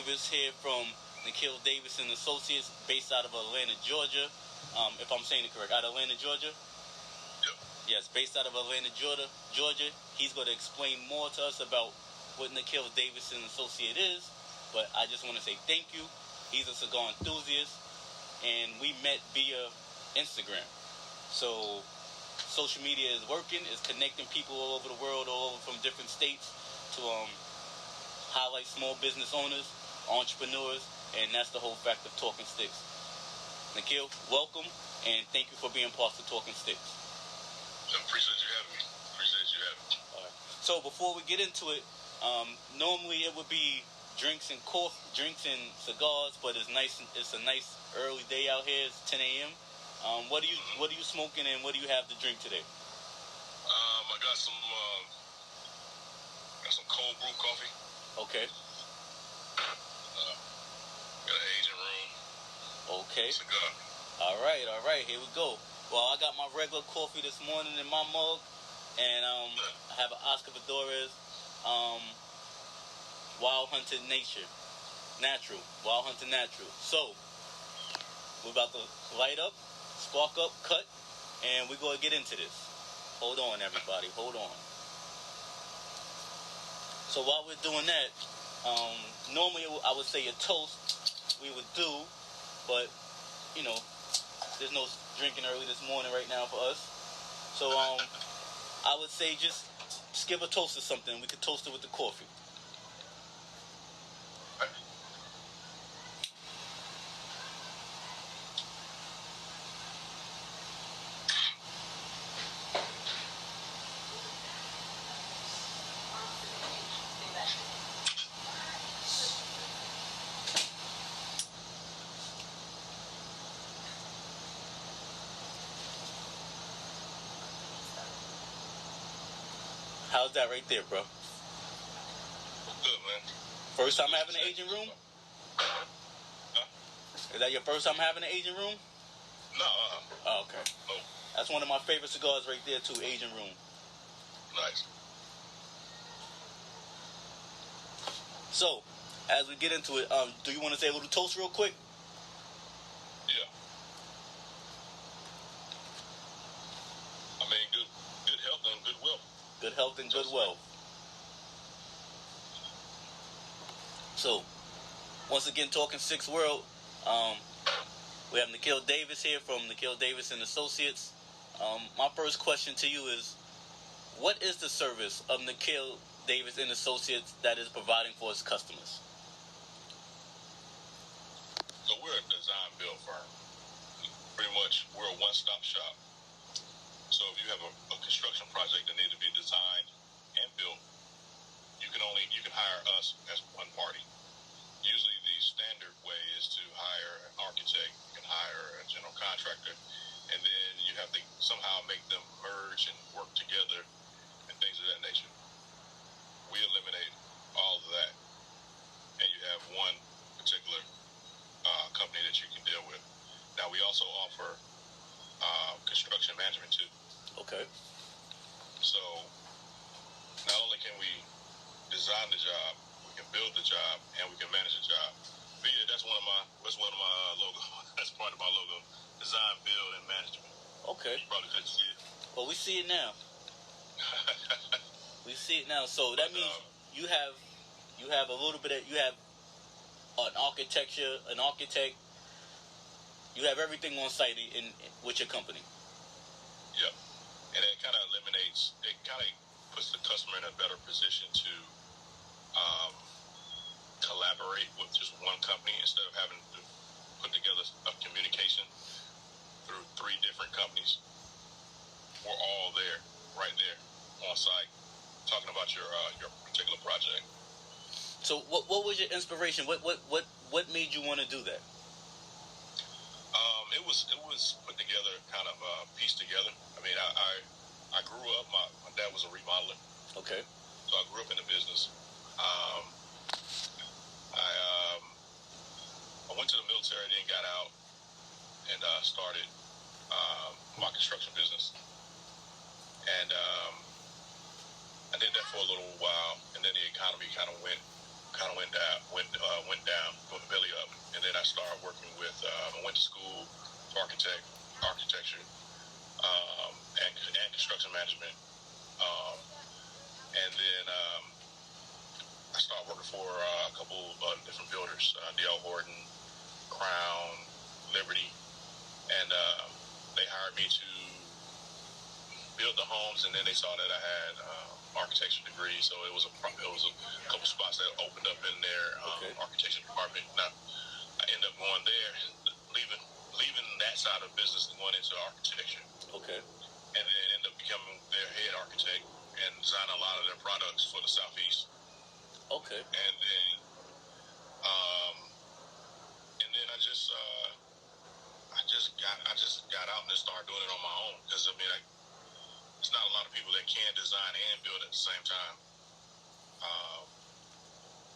Davis here from Nikhil Davis and Associates, based out of Atlanta, Georgia. If I'm saying it correct, out of Atlanta, Georgia? Yep. Yes, based out of Atlanta, Georgia. He's going to explain more to us about what Nykeil Davis and Associate is. But I just want to say thank you. He's a cigar enthusiast, and we met via Instagram. So social media is working. It's connecting people all over the world, all over from different states to highlight small business owners, entrepreneurs, and that's the whole fact of Talking Sticks. Nikhil, welcome, and thank you for being part of Talking Sticks. I appreciate you having me. All right. So before we get into it, normally it would be drinks and cigars, but it's nice. It's a nice early day out here. It's 10 a.m. What are you smoking, and what do you have to drink today? I got some cold brew coffee. Okay. Got an Asian room. Okay. Cigar. All right. Here we go. Well, I got my regular coffee this morning in my mug, and I have an Oscar Fedorez Wild Hunted Natural. So we're about to light up, spark up, cut, and we're going to get into this. Hold on, everybody. Hold on. So while we're doing that, normally I would say a toast we would do, but, you know, there's no drinking early this morning right now for us. So I would say just give a toast to something. We could toast it with the coffee. How's that right there, bro? Good, man. First time having an Asian room? Huh? Is that your first time having an Asian room? No. Oh, okay. No. That's one of my favorite cigars right there, too, Asian room. Nice. So, as we get into it, do you want to say a little toast real quick? Yeah. I mean, good health and good wealth. Good health and good wealth. So, once again, Talking Six World, we have Nykeil Davis here from Nykeil Davis and Associates. My first question to you is, what is the service of Nykeil Davis and Associates that is providing for its customers? So we're a design build firm. Pretty much, we're a one-stop shop. So if you have a construction project that needs to be designed and built, you can hire us as one party. Usually the standard way is to hire an architect, you can hire a general contractor, and then you have to somehow make them merge and work together and things of that nature. We eliminate all of that, and you have one particular company that you can deal with. Now we also offer construction management too. Okay. So not only can we design the job, we can build the job, and we can manage the job. But yeah, that's one of my logo. That's part of my logo: design, build, and management. Okay. You probably couldn't see it. Well, we see it now. So that means you have a little bit of, you have an architect. You have everything on site in with your company. Yep. And it kind of puts the customer in a better position to collaborate with just one company instead of having to put together a communication through 3 different companies. We're all there, right there, on site, talking about your particular project. So what was your inspiration? What made you want to do that? It was put together, kind of pieced together. I mean, I grew up. My dad was a remodeler. Okay. So I grew up in the business. I went to the military, then got out and started my construction business. And I did that for a little while, and then the economy kind of went down, started working with. I went to school for architecture, and construction management, and then I started working for a couple different builders, D.L. Horton, Crown, Liberty, and they hired me to build the homes, and then they saw that I had architecture degree, so it was a couple spots that opened up in their architecture department. Now I ended up going there, leaving that side of business and going into architecture. Okay. And then ended up becoming their head architect and designing a lot of their products for the Southeast. Okay. And then I just got out and just started doing it on my own, because I mean, it's not a lot of people that can design and build at the same time.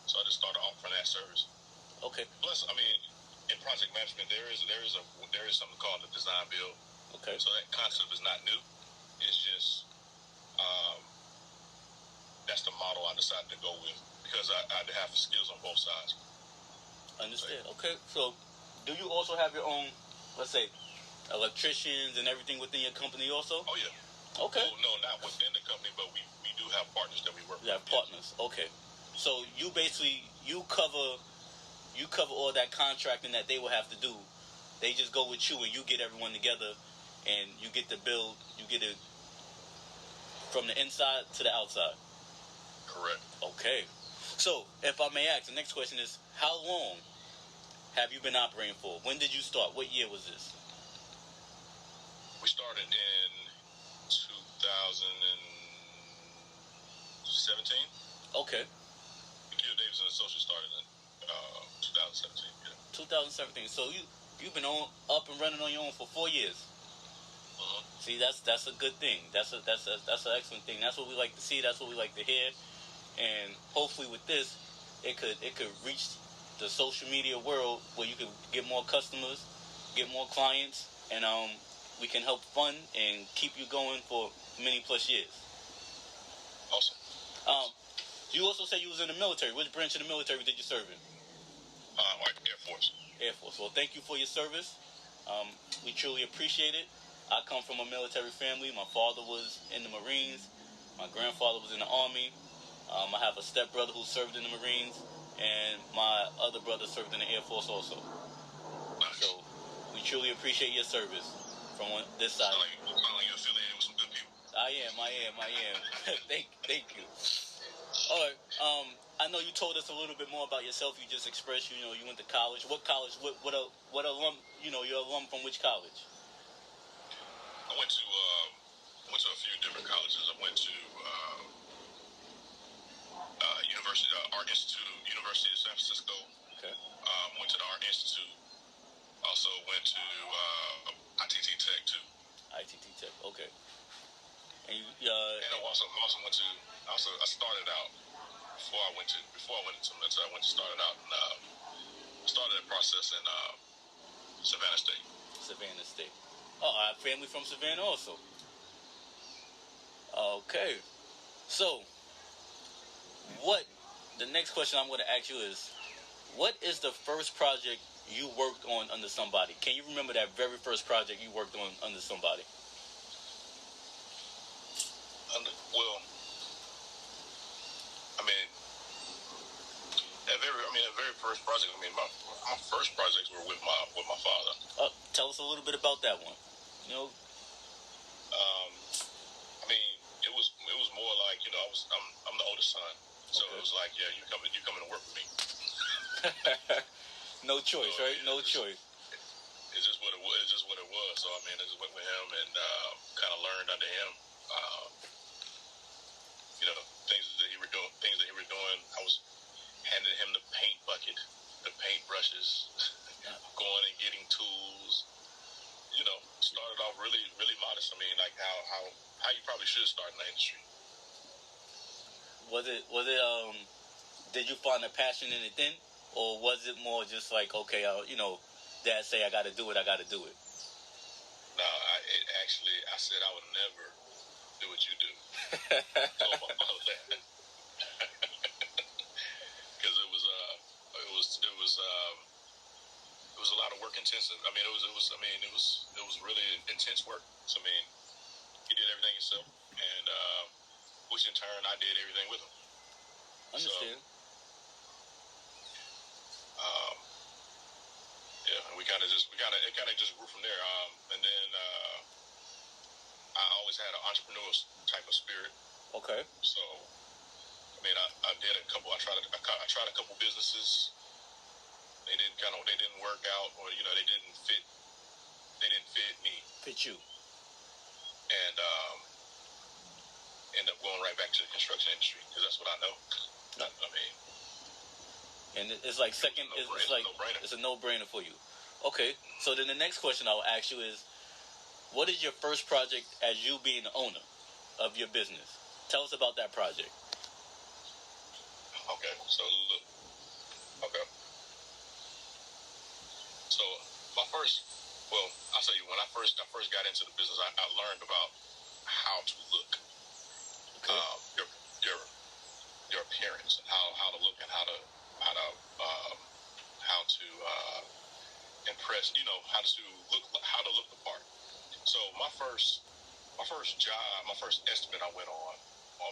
So I just started offering that service. Okay. Plus, I mean, in project management, there is something called the design build. Okay. So that concept is not new. It's just that's the model I decided to go with, because I have skills on both sides. Understand. Okay. So, do you also have your own, let's say, electricians and everything within your company also? Oh yeah. Okay. Well, no, not within the company, but we do have partners that we work with. You have partners. Okay. So you basically you cover all that contracting that they will have to do. They just go with you and you get everyone together, and you get the build. You get it from the inside to the outside. Correct. Okay. So if I may ask, the next question is: how long have you been operating for? When did you start? What year was this? We started in 2017. Okay. Nikhil Davis and Associates started in 2017. Yeah. 2017. So you've been up and running on your own for 4 years. Uh-huh. See, that's a good thing. That's an excellent thing. That's what we like to see. That's what we like to hear. And hopefully with this, it could reach the social media world where you could get more customers, get more clients, and we can help fund and keep you going for many plus years. Awesome. You also said you was in the military. Which branch of the military did you serve in? Air Force. Air Force. Well, thank you for your service. We truly appreciate it. I come from a military family. My father was in the Marines. My grandfather was in the Army. I have a stepbrother who served in the Marines, and my other brother served in the Air Force also. Nice. So we truly appreciate your service from this side. Sound like you're affiliated with some good people. I am. Thank you. All right. I know you told us a little bit more about yourself. You just expressed, you went to college. What college? What alum? You're alum from which college? I went to a few different colleges. I went to Art Institute, University of San Francisco. Okay. Went to the Art Institute. Also went to ITT Tech too. ITT Tech. Okay. And you, and I also went to. I started out before I went into military. I started out and started that process in Savannah State. Savannah State. Oh, I have family from Savannah also. Okay. So, the next question I'm going to ask you is, what is the first project you worked on under somebody? Can you remember that very first project you worked on under somebody? That very first project. My first projects were with my father. Tell us a little bit about that one. It was more like I'm the oldest son, so okay. It was like, yeah, you coming to work with me. No choice, so, right? No choice. It's just what it was. So I just went with him and kind of learned under him. Things that he were doing. I was handing him the paint bucket, the paint brushes, going and getting tools. Started off really, really modest. Like how you probably should start in the industry. Was it? Did you find a passion in it then, or was it more just like, okay, Dad say I got to do it, I got to do it? No, I said I would never do what you do. Told my father that. Because it was intensive. I mean, it was really intense work. So, I mean, he did everything himself, and which in turn I did everything with him. Understand. So, yeah, and it kind of just grew from there. And then I always had an entrepreneurial type of spirit. Okay. So, I mean, I did a couple. I tried a couple businesses. They didn't work out, or they didn't fit. They didn't fit me. Fit you. And end up going right back to the construction industry because that's what I know. I mean, and it's like second. It's a no-brainer for you. Okay. So then the next question I'll ask you is, what is your first project as you being the owner of your business? Tell us about that project. Okay. So look. Okay. So my first, I'll tell you, when I first got into the business, I learned about how to look, your appearance, and how to look, and how to impress. How to look the part. So my first job, my first estimate, I went on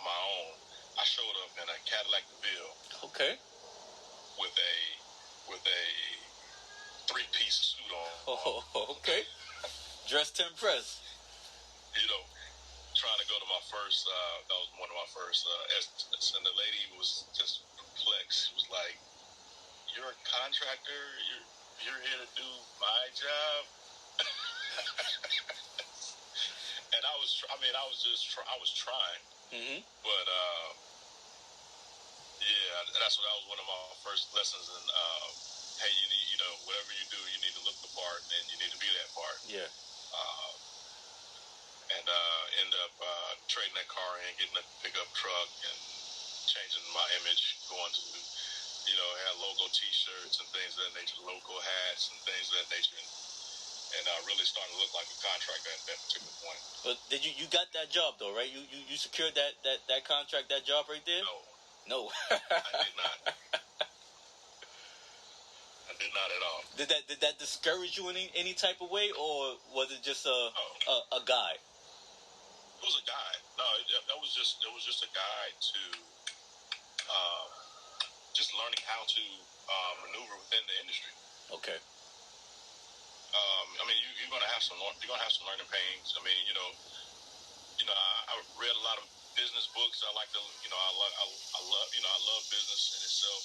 my own. I showed up in a Cadillac DeVille. Okay. With a 3-piece suit on. Oh, okay. Dressed to impress. Trying to go to my first, that was one of my first estimates. And the lady was just perplexed. She was like, "You're a contractor? You're here to do my job?" And I was trying. Mm-hmm. But, yeah, that was one of my first lessons. And, hey, whatever you do, you need to look the part, and you need to be that part. Yeah. And end up trading that car in, getting a pickup truck, and changing my image, going to, had logo T-shirts and things of that nature, logo hats and things of that nature, and really starting to look like a contractor at that particular point. But did you got that job though, right? You secured that contract, that job right there? No. I did not. I did not at all. Did that discourage you in any type of way, or was it just a guide? It was a guide. No, that was just a guide to just learning how to maneuver within the industry. Okay. I mean, you're gonna have some learning pains. I mean, I read a lot of business books. I like to, I love business in itself.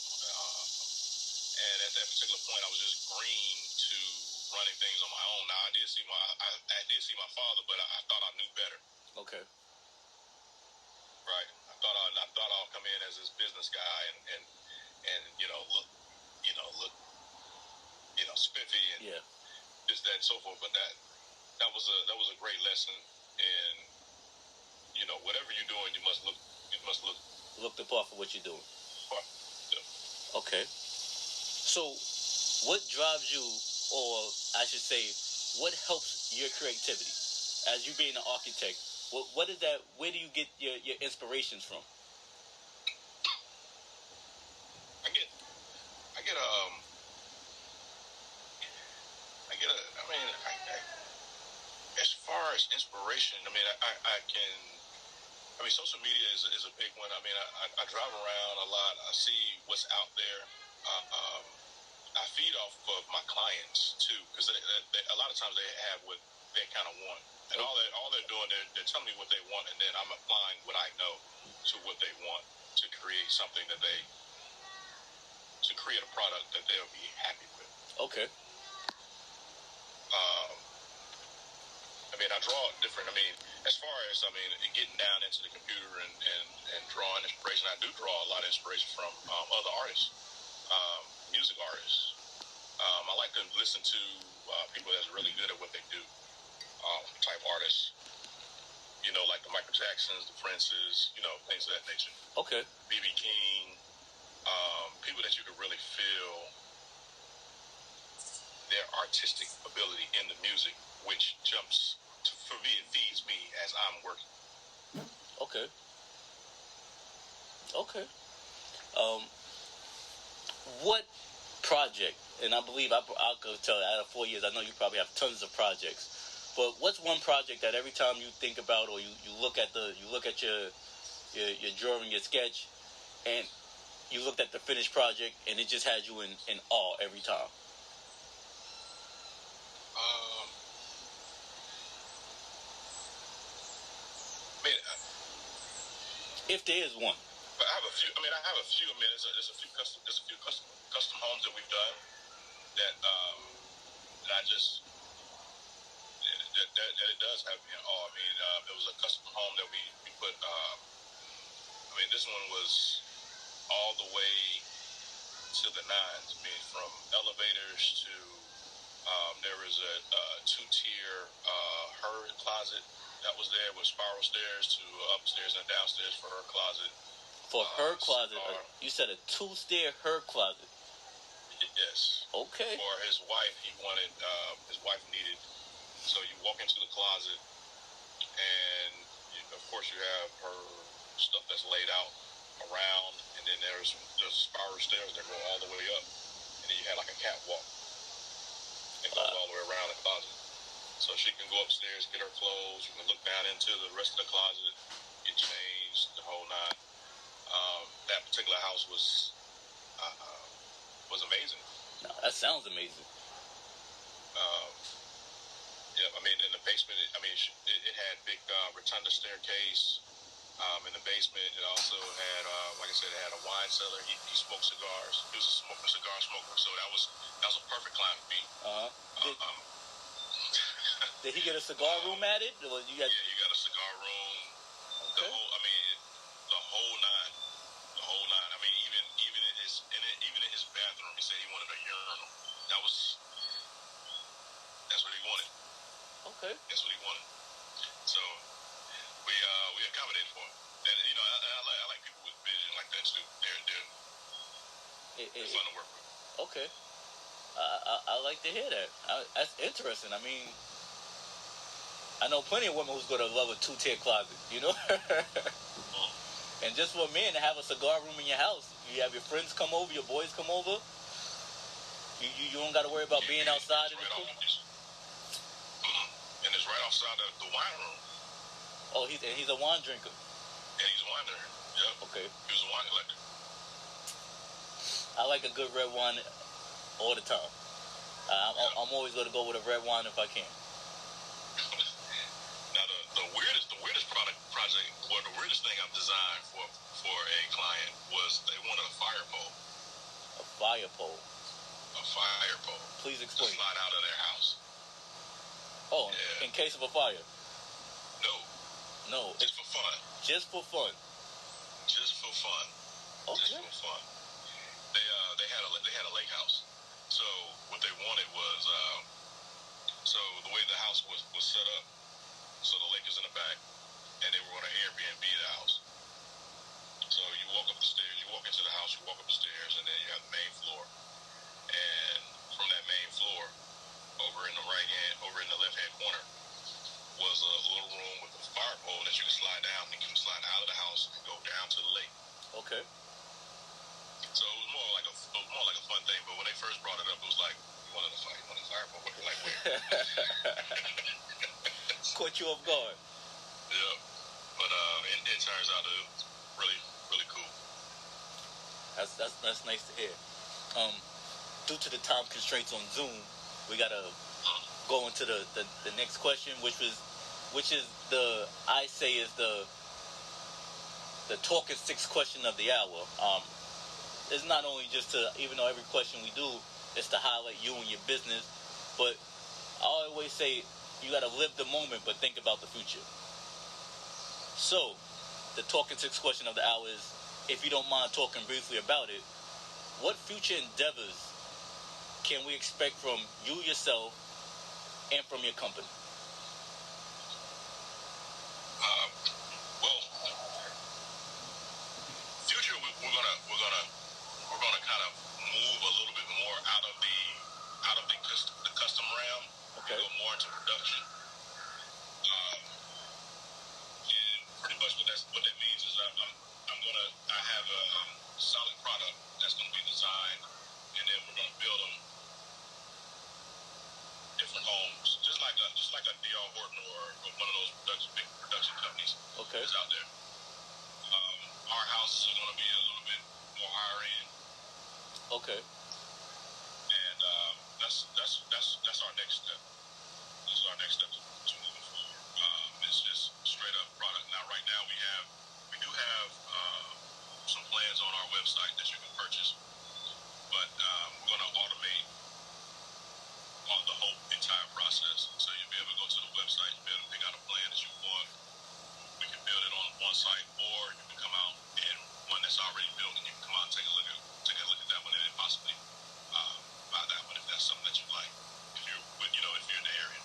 And at that particular point, I was just green to running things on my own. Now, I did see my father, but I thought I knew better. Okay. Right. I thought I'll come in as this business guy and look spiffy and this, that, and so forth. But that was a great lesson in, whatever you're doing, you must look the part for what you're doing. Yeah. Okay. So, what drives you, or I should say, what helps your creativity? As you being an architect, what is that? Where do you get your inspirations from? As far as inspiration, I mean, social media is a big one. I mean, I drive around a lot. I see what's out there. I feed off of my clients too, because a lot of times they have what they kind of want, and all they're doing, they're telling me what they want, and then I'm applying what I know to what they want to create something to create a product that they'll be happy with. Okay. I mean, I draw different. I mean, as far as getting down into the computer and drawing inspiration, I do draw a lot of inspiration from other artists, music artists. I like to listen to people that's really good at what they do, type artists. Like the Michael Jacksons, the Princes, things of that nature. Okay. B.B. King, people that you can really feel their artistic ability in the music, which for me, it feeds me as I'm working. Okay. What project, and I believe I could tell out of 4 years, I know you probably have tons of projects. But what's one project that every time you think about, or you look at your drawing, your sketch, and you looked at the finished project, and it just had you in awe every time? If there is one. But I have a few. I mean, there's a few custom homes that we've done that I just that it does have me in awe. I mean, there was a custom home that we put. I mean, this one was all the way to the nines. I mean, from elevators to there was a two-tier her closet that was there with spiral stairs to upstairs and downstairs for her closet. For her closet, you said a two-stair her closet. Yes. Okay. For his wife, his wife needed. So you walk into the closet, and of course you have her stuff that's laid out around, and then there's spiral stairs that go all the way up, and then you had like a catwalk that goes all the way around the closet. So she can go upstairs, get her clothes. You can look down into the rest of the closet, get changed, the whole nine. That particular house was amazing. No, that sounds amazing. Yeah, I mean, in the basement, it had big rotunda staircase. In the basement, it also had, like I said, it had a wine cellar. He smoked cigars. He was a cigar smoker, so that was a perfect climate for me. Did he get a cigar room at it? Or Yeah, you got a cigar room. Okay. The whole nine. The whole nine. I mean, even in his bathroom, he said he wanted a urinal. That's what he wanted. Okay. That's what he wanted. So we accommodated for him, and I like people with vision like that too. They're fun to work with. Okay. I like to hear that. That's interesting. I mean, I know plenty of women who's gonna love a two-tier closet, you know. And just for men to have a cigar room in your house, you have your friends come over, your boys come over. You don't got to worry about being outside in the cool. And it's right outside the wine room. Oh, he's a wine drinker. And he's a wine drinker. Yeah. Okay. He was a wine collector. I like a good red wine all the time. I'm always going to go with a red wine if I can. Now the weirdest project, or the weirdest thing I've designed for a client was they wanted a fire pole. A fire pole. A fire pole. Please explain. To slide out of their house. Oh, yeah. In case of a fire. No. Just for fun. Just for fun. Just for fun. Okay. Just for fun. They had a lake house. So what they wanted was so the way the house was set up. So the lake is in the back, and they were going to Airbnb the house. So you walk up the stairs, you walk into the house, you walk up the stairs, and then you have the main floor. And from that main floor, over in the left-hand corner, was a little room with a fire pole that you can slide down, and you can slide out of the house and go down to the lake. Okay. So it was more like a fun thing. But when they first brought it up, it was like, you wanted a fire pole? Like where? Caught you off guard. Yeah, but it turns out it was really, really cool. That's nice to hear. Due to the time constraints on Zoom, we gotta go into the next question, which is the Talkin' Six question of the hour. It's not only just to, even though every question we do is to highlight you and your business, but I always say you gotta live the moment, but think about the future. So, the Talkin' Six question of the hour is, if you don't mind talking briefly about it, what future endeavors can we expect from you yourself and from your company? Well, future we're gonna kind of move a little bit more out of the custom realm. Okay. Go more into production. And pretty much what that means is I have a solid product that's gonna be designed and then we're gonna build them different homes, just like a D.R. Horton or one of those big production companies that's out there. Our houses are gonna be a little bit more higher end. Okay. And that's our next step. This is our next step to moving forward. It's just straight up product. Now, right now we do have some plans on our website that you can purchase, but we're going to automate on the whole entire process. So you'll be able to go to the website, you'll be able to pick out a plan that you want. We can build it on one site, or you can come out and one that's already built, and you can come out and take a look at that one, and then possibly buy that one if that's something that you like. If you're in the area,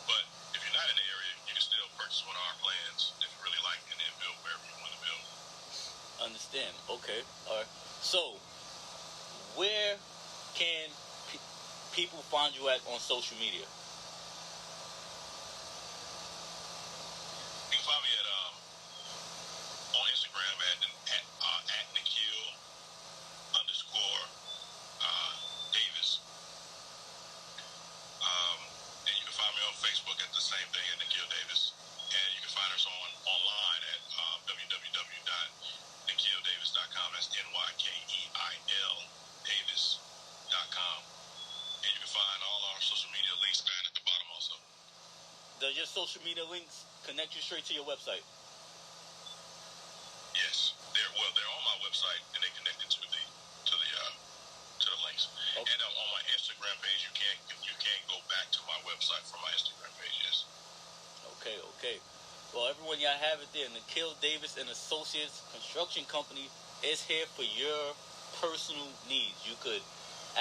but if you're not in the area, you can still purchase one of our plans if you really like it, and then build wherever you want to build. Understand. Okay. All right. So, where can people find you at on social media? You can find me on Instagram at Nykeil _Davis. And you can find me on Facebook at the same thing at Nikhil Davis. And you can find us online at www.nikhildavis.com. That's NYKEIL Davis.com. And you can find all our social media links down at the bottom also. Does your social media links connect you straight to your website? Yes, they're on my website and they connected to the links. Okay. And on my Instagram page, you can go back to my website from my Instagram page. Yes. Okay. Well, everyone, y'all have it there. Nikhil Davis and Associates Construction Company is here for your personal needs. You could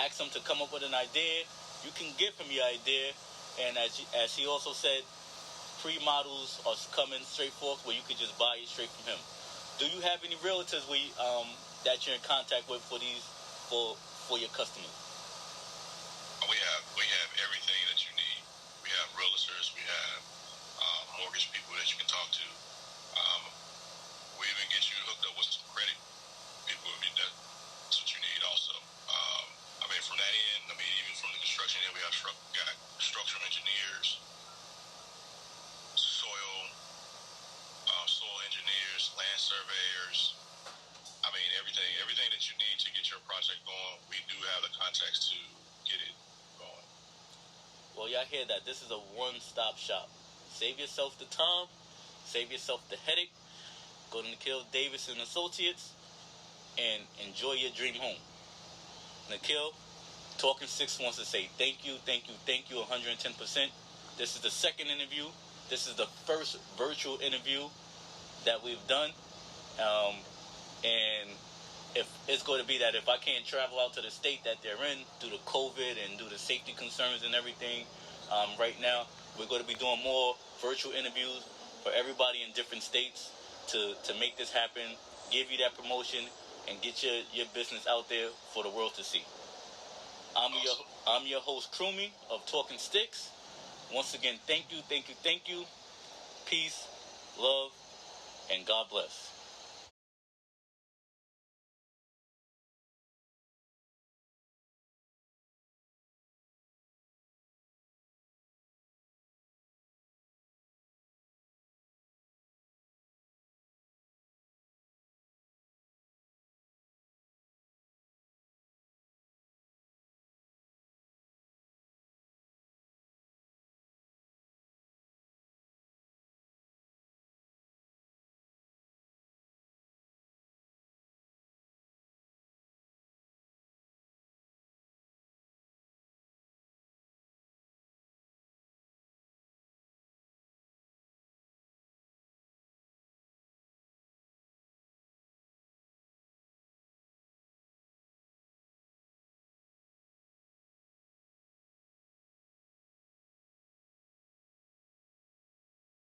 ask them to come up with an idea. You can give him your idea, and as he also said, pre-models are coming straight forth where you could just buy it straight from him. Do you have any realtors that you're in contact with for your customers? We have everything that you need. We have realtors. We have mortgage people that you can talk to. We even get you hooked up with some credit people. That's what you need also. From that end, even from the construction end, we have got structural engineers, soil engineers, land surveyors. Everything that you need to get your project going, we do have the contacts to get it going. Well, y'all hear that. This is a one-stop shop. Save yourself the time. Save yourself the headache. Go to Nikhil Davis and Associates and enjoy your dream home. Nikhil, Talkin 6 wants to say thank you 110%. This is the second interview. This is the first virtual interview that we've done. And if it's going to be that if I can't travel out to the state that they're in due to COVID and due to safety concerns and everything, right now we're going to be doing more virtual interviews for everybody in different states to make this happen, give you that promotion, and get your business out there for the world to see. I'm your host, Krumi, of Talking Sticks. Once again, thank you. Peace, love, and God bless.